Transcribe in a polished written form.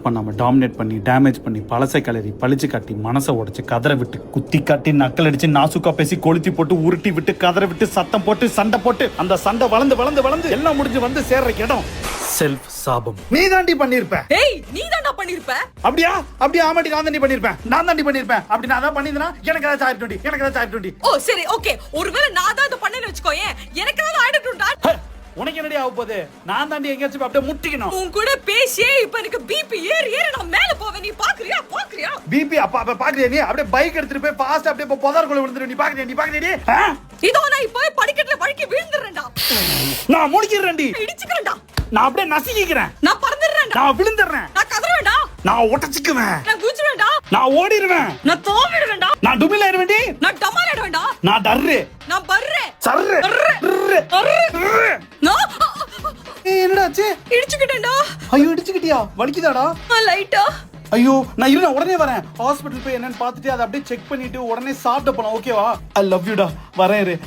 பண்ணாம டாமினேட் பண்ணி டேமேஜ் பண்ணி பழசை கலரி பழிச்சு காட்டி மனசை உடைச்சு கதற விட்டு குத்தி காட்டி நக்கல் அடிச்சு நாசுக்கா பேசி கொளுத்தி போட்டு உருட்டி விட்டு கதற விட்டு சத்தம் போட்டு சண்டை போட்டு அந்த சண்டை வளர்ந்து வளர்ந்து வளர்ந்து எல்லாம் முடிஞ்சு வந்து சேர்ற இடம் செல்ஃப் சாபம். நீ தாண்டி பண்ணிருப்ப. ஏய் நீ தான்டா பண்ணிருப்ப. அப்படியா அப்படியே ஆமாடி நான் தாண்டி பண்ணிருப்பேன். நான் தாண்டி பண்ணிருப்பேன். அப்படி நான் தான் பண்ணிருந்தா எனக்கு ஏதாவது ஆயிடுடி. எனக்கு ஏதாவது ஆயிடுடி. ஓ சரி ஓகே. ஒருவேளை நான் தான் இத பண்ணேன்னு வெச்சுக்கோயே. எனக்கு ஏதாவது ஆயிடுடா. உனக்கு என்னடி ஆக போகுது? நான் தாண்டி எங்கேயாச்சும் அப்படியே முட்டிக்கணும். உன் கூட பேசியே இப்ப எனக்கு பிபி ஏறி நான் மேல போவேன். நீ பாக்குறியா பாக்குறியா? பிபி அப்ப பாக்குறியா நீ? அப்படியே பைக் எடுத்துட்டு போய் ஃபாஸ்ட் அப்படியே புதருக்குள்ள விழுந்துரு. நீ பாக்குறியா? நீ பாக்குறியா? இதோ நான் இப்ப படிக்கட்டுல வழுக்கி விழுந்துறேன்டா. நான் முடிக்கிறேன்டி. இடிச்சுக்கறேன்டா. நான் அப்படியே நசிக்கிறேன். நான் பறந்துறேன்டா. நான் விழுந்துறேன். நான் கதறவேன்டா. நான் ஒட்டச்சிக்குவேன். நான் குதிச்சுவேன்டா. நான் ஓடிடுவேன். நான் தோவிடுவேன்டா. நான் டுமில் ஆயிடுவேன்டி. நான் டமால் ஆயிடுவேன்டா. நான் டர்ரு. நான் பர்றே. சர்ரு. என்னடாச்சு? இடிச்சுக்கிட்டேன்டா. ஐயோ இடிச்சுக்கிட்டியா? வலிக்குதாடா? லைட்டா. ஐயோ நான் இருங்க உடனே வரேன். ஹாஸ்பிடல் போய் என்னன்னு பார்த்துட்டு அதை அப்படியே செக் பண்ணிட்டு உடனே சாப்பிட போலாம். ஓகேவா? ஐ லவ் யூடா. வரேன்.